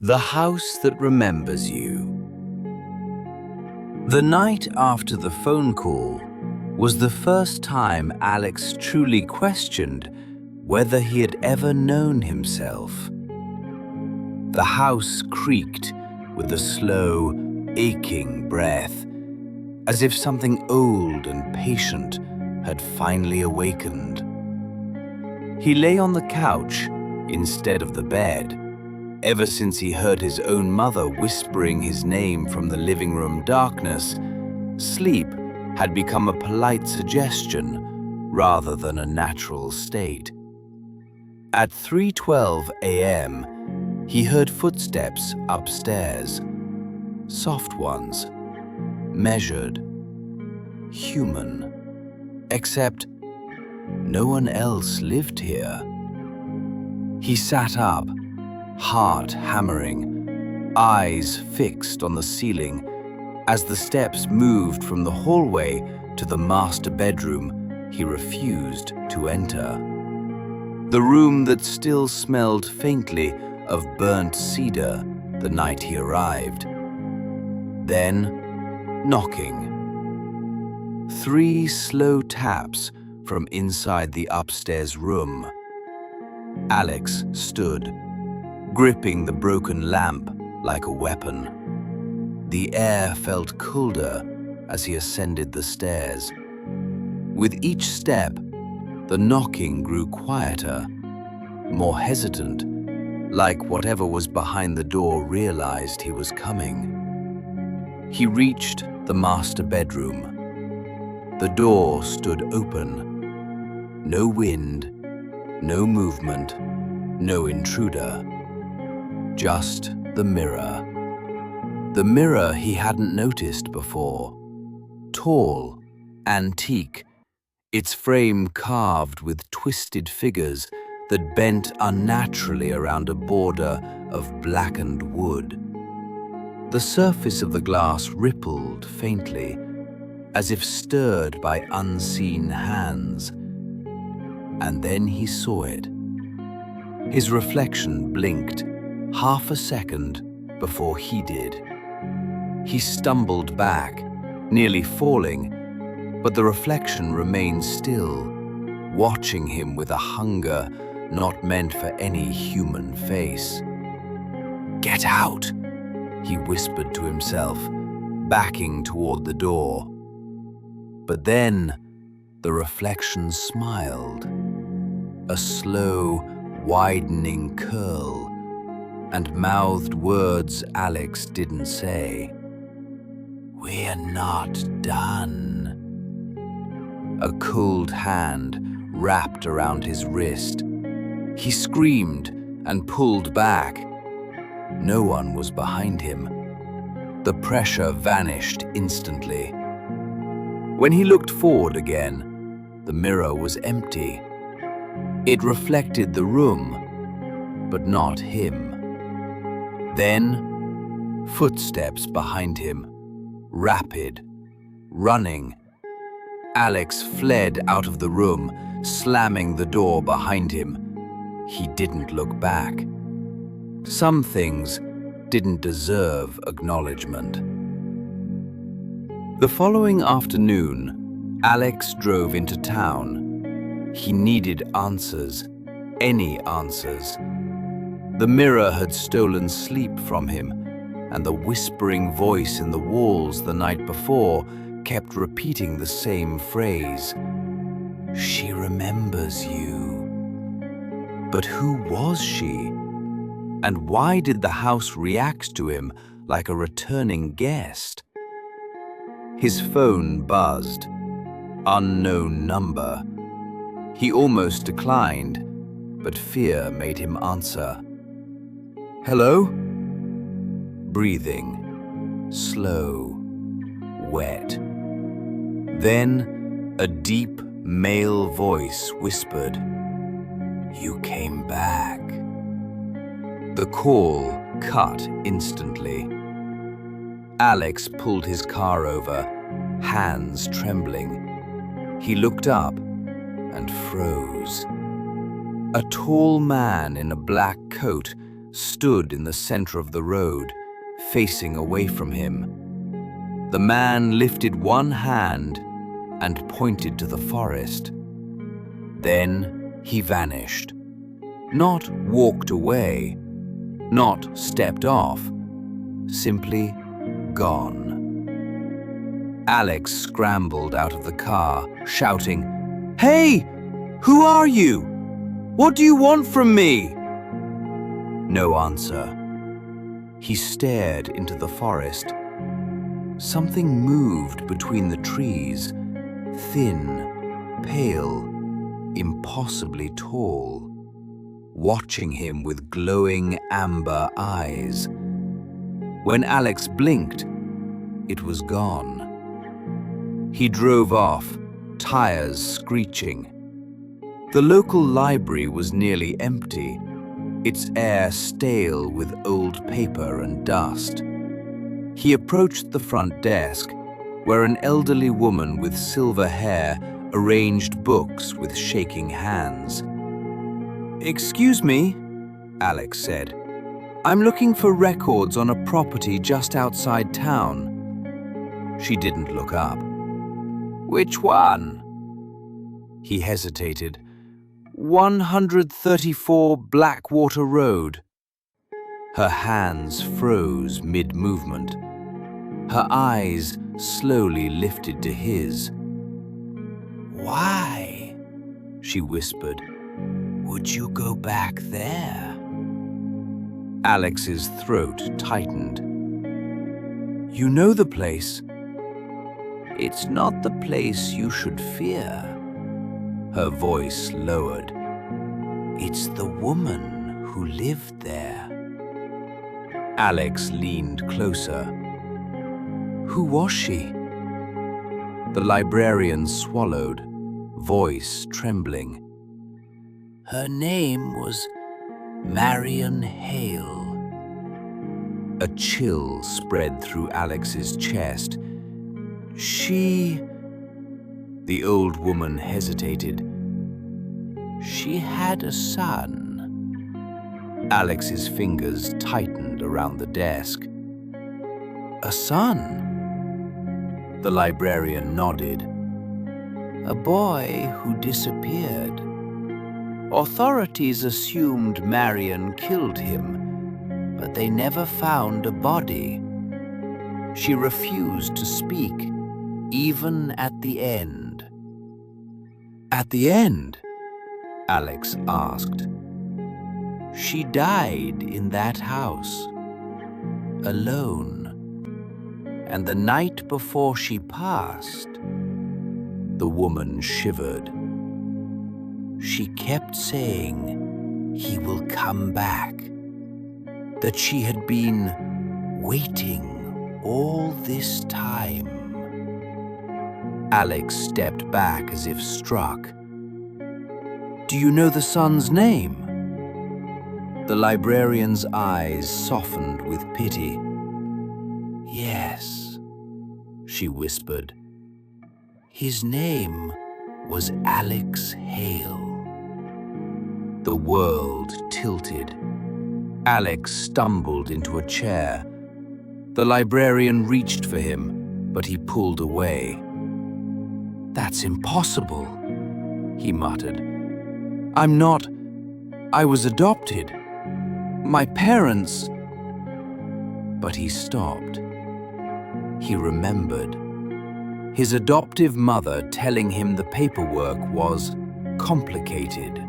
The House That Remembers You. The night after the phone call was the first time Alex truly questioned whether he had ever known himself. The house creaked with a slow, aching breath, as if something old and patient had finally awakened. He lay on the couch instead of the bed. Ever since he heard his own mother whispering his name from the living room darkness, sleep had become a polite suggestion rather than a natural state. At 3:12 a.m., he heard footsteps upstairs, soft ones, measured, human. Except no one else lived here. He sat up, heart hammering, eyes fixed on the ceiling, as the steps moved from the hallway to the master bedroom he refused to enter. The room that still smelled faintly of burnt cedar the night he arrived. Then, knocking. 3 slow taps from inside the upstairs room. Alex stood, gripping the broken lamp like a weapon. The air felt colder as he ascended the stairs. With each step, the knocking grew quieter, more hesitant, like whatever was behind the door realized he was coming. He reached the master bedroom. The door stood open. No wind, no movement, no intruder. Just the mirror. The mirror he hadn't noticed before. Tall, antique, its frame carved with twisted figures that bent unnaturally around a border of blackened wood. The surface of the glass rippled faintly, as if stirred by unseen hands. And then he saw it. His reflection blinked half a second before he did. He stumbled back, nearly falling, but the reflection remained still, watching him with a hunger not meant for any human face. "Get out!" he whispered to himself, backing toward the door. But then the reflection smiled, a slow, widening curl, and mouthed words Alex didn't say. "We're not done." A cold hand wrapped around his wrist. He screamed and pulled back. No one was behind him. The pressure vanished instantly. When he looked forward again, the mirror was empty. It reflected the room, but not him. Then, footsteps behind him, rapid, running. Alex fled out of the room, slamming the door behind him. He didn't look back. Some things didn't deserve acknowledgement. The following afternoon, Alex drove into town. He needed answers, any answers. The mirror had stolen sleep from him, and the whispering voice in the walls the night before kept repeating the same phrase. "She remembers you." But who was she? And why did the house react to him like a returning guest? His phone buzzed. Unknown number. He almost declined, but fear made him answer. "Hello?" Breathing. Slow. Wet. Then a deep male voice whispered, "You came back." The call cut instantly. Alex pulled his car over, hands trembling. He looked up and froze. A tall man in a black coat stood in the center of the road, facing away from him. The man lifted one hand and pointed to the forest. Then he vanished. Not walked away, not stepped off, simply gone. Alex scrambled out of the car, shouting, "Hey! Who are you? What do you want from me?" No answer. He stared into the forest. Something moved between the trees, thin, pale, impossibly tall, watching him with glowing amber eyes. When Alex blinked, it was gone. He drove off, tires screeching. The local library was nearly empty, its air stale with old paper and dust. He approached the front desk, where an elderly woman with silver hair arranged books with shaking hands. "Excuse me," Alex said. "I'm looking for records on a property just outside town." She didn't look up. "Which one?" He hesitated. 134 Blackwater Road." Her hands froze mid-movement. Her eyes slowly lifted to his. "Why?" she whispered. "Would you go back there?" Alex's throat tightened. "You know the place." "It's not the place you should fear." Her voice lowered. "It's the woman who lived there." Alex leaned closer. "Who was she?" The librarian swallowed, voice trembling. "Her name was Marion Hale." A chill spread through Alex's chest. "She..." The old woman hesitated. "She had a son." Alex's fingers tightened around the desk. "A son?" The librarian nodded. "A boy who disappeared. Authorities assumed Marion killed him, but they never found a body. She refused to speak, even at the end." "At the end?" Alex asked. "She died in that house, alone. And the night before she passed," the woman shivered, "she kept saying, 'He will come back,' that she had been waiting all this time." Alex stepped back as if struck. "Do you know the son's name?" The librarian's eyes softened with pity. "Yes," she whispered. "His name was Alex Hale." The world tilted. Alex stumbled into a chair. The librarian reached for him, but he pulled away. "That's impossible," he muttered. I was adopted. My parents..." But he stopped. He remembered. His adoptive mother telling him the paperwork was complicated.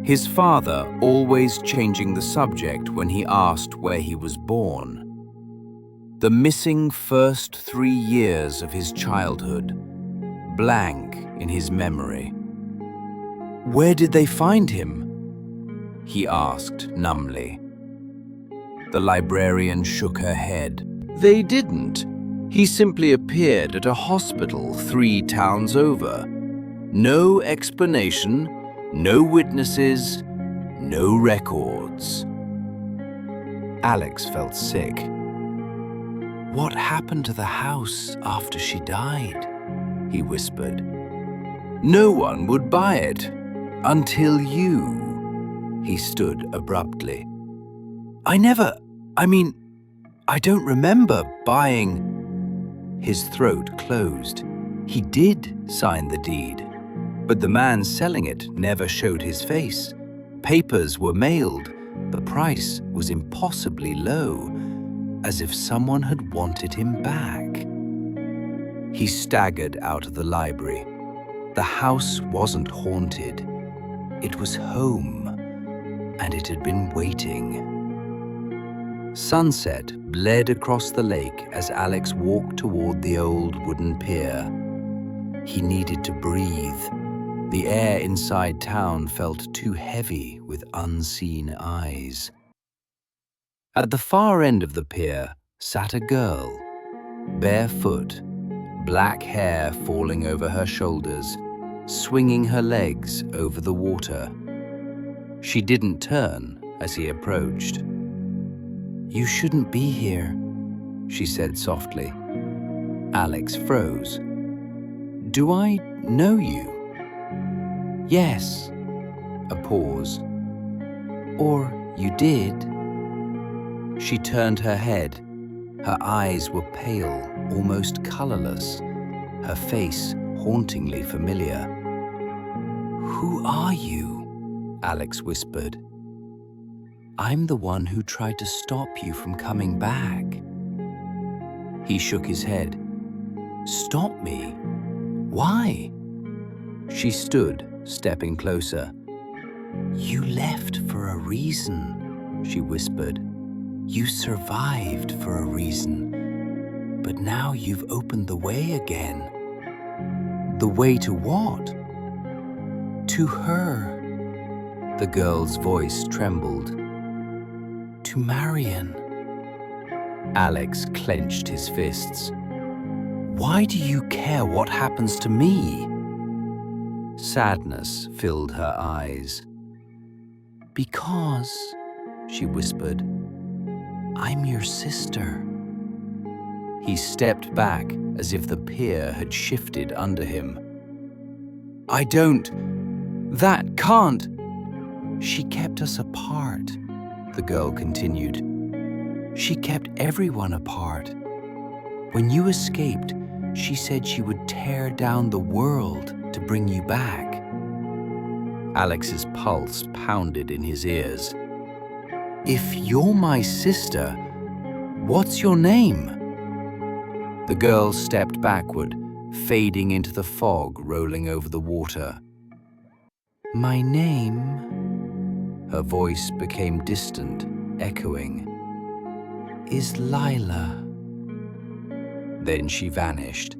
His father always changing the subject when he asked where he was born. The missing first 3 years of his childhood, blank in his memory. "Where did they find him?" he asked numbly. The librarian shook her head. "They didn't. He simply appeared at a hospital 3 towns over. No explanation, no witnesses, no records." Alex felt sick. "What happened to the house after she died?" he whispered. "No one would buy it. Until you." He stood abruptly. I never, I mean, I don't remember buying. His throat closed. He did sign the deed, but the man selling it never showed his face. Papers were mailed. The price was impossibly low, as if someone had wanted him back. He staggered out of the library. The house wasn't haunted. It was home, and it had been waiting. Sunset bled across the lake as Alex walked toward the old wooden pier. He needed to breathe. The air inside town felt too heavy with unseen eyes. At the far end of the pier sat a girl, barefoot, black hair falling over her shoulders, swinging her legs over the water. She didn't turn as he approached. "You shouldn't be here," she said softly. Alex froze. "Do I know you?" "Yes." A pause. "Or you did?" She turned her head. Her eyes were pale, almost colorless, her face hauntingly familiar. "Who are you?" Alex whispered. "I'm the one who tried to stop you from coming back." He shook his head. "Stop me? Why?" She stood, stepping closer. "You left for a reason," she whispered. "You survived for a reason. But now you've opened the way again." "The way to what?" "To her." The girl's voice trembled. "To Marion." Alex clenched his fists. "Why do you care what happens to me?" Sadness filled her eyes. "Because," she whispered, "I'm your sister." He stepped back as if the pier had shifted under him. That can't." "She kept us apart," the girl continued. "She kept everyone apart. When you escaped, she said she would tear down the world to bring you back." Alex's pulse pounded in his ears. "If you're my sister, what's your name?" The girl stepped backward, fading into the fog rolling over the water. "My name," her voice became distant, echoing, "is Lila." Then she vanished.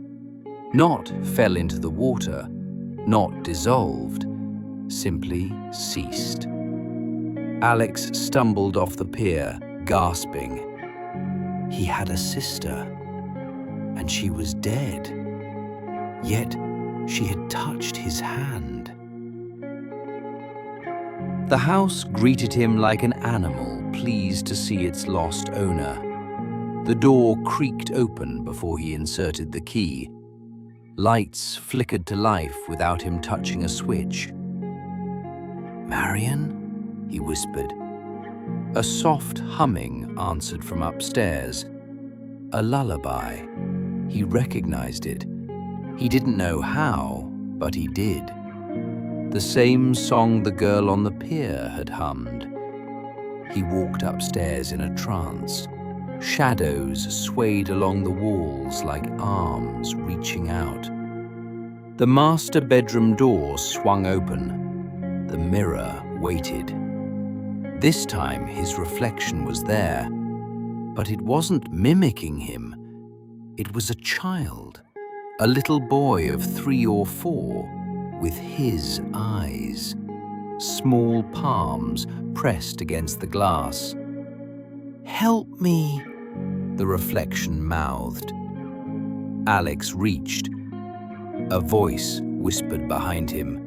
Not fell into the water, not dissolved, simply ceased. Alex stumbled off the pier, gasping. He had a sister, and she was dead. Yet she had touched his hand. The house greeted him like an animal pleased to see its lost owner. The door creaked open before he inserted the key. Lights flickered to life without him touching a switch. "Marion?" he whispered. A soft humming answered from upstairs. A lullaby. He recognized it. He didn't know how, but he did. The same song the girl on the pier had hummed. He walked upstairs in a trance. Shadows swayed along the walls like arms reaching out. The master bedroom door swung open. The mirror waited. This time his reflection was there, but it wasn't mimicking him. It was a child, a little boy of 3 or 4, with his eyes, small palms pressed against the glass. "Help me," the reflection mouthed. Alex reached. A voice whispered behind him.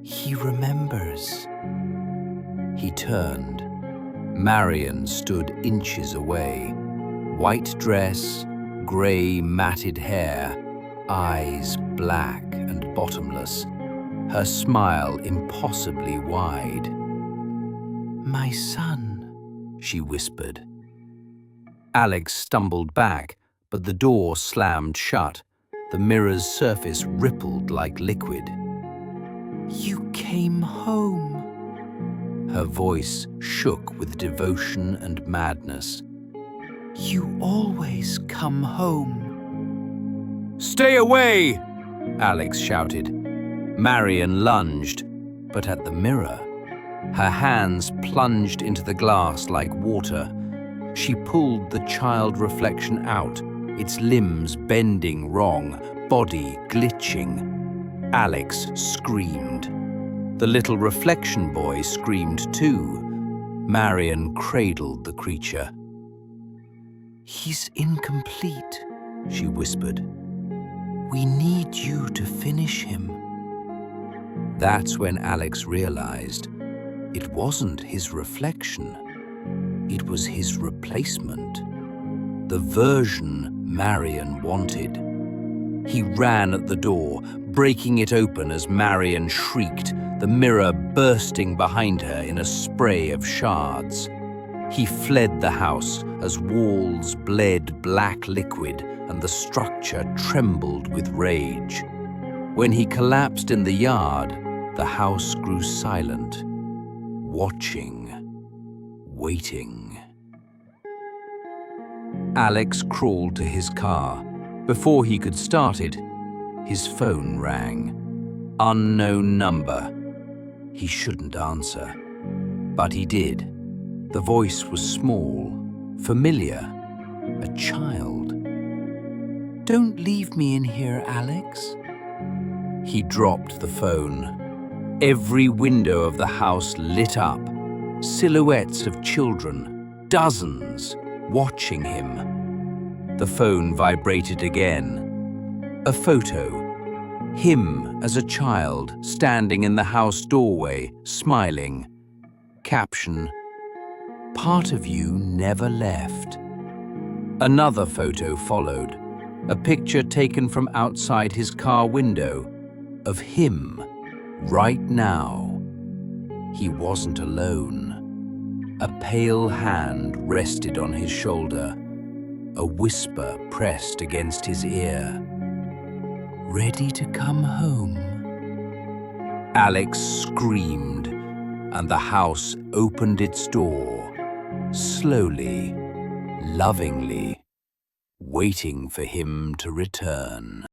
"He remembers." He turned. Marion stood inches away. White dress, grey matted hair, eyes black and bottomless, her smile impossibly wide. "My son," she whispered. Alex stumbled back, but the door slammed shut. The mirror's surface rippled like liquid. You came home. Her voice shook with devotion and madness. You always come home. "Stay away!" Alex shouted. Marion lunged, but at the mirror, her hands plunged into the glass like water. She pulled the child reflection out, its limbs bending wrong, body glitching. Alex screamed. The little reflection boy screamed too. Marion cradled the creature. He's incomplete, she whispered. We need you to finish him. That's when Alex realized it wasn't his reflection. It was his replacement. The version Marion wanted. He ran at the door, breaking it open as Marion shrieked, the mirror bursting behind her in a spray of shards. He fled the house as walls bled black liquid and the structure trembled with rage. When he collapsed in the yard, the house grew silent, watching, waiting. Alex crawled to his car. Before he could start it, his phone rang. Unknown number. He shouldn't answer, but he did. The voice was small, familiar, a child. Don't leave me in here, Alex. He dropped the phone. Every window of the house lit up. Silhouettes of children, dozens, watching him. The phone vibrated again. A photo. Him as a child, standing in the house doorway, smiling. Caption: Part of you never left. Another photo followed. A picture taken from outside his car window of him right now. He wasn't alone. A pale hand rested on his shoulder. A whisper pressed against his ear. Ready to come home? Alex screamed, and the house opened its door, slowly, lovingly, waiting for him to return.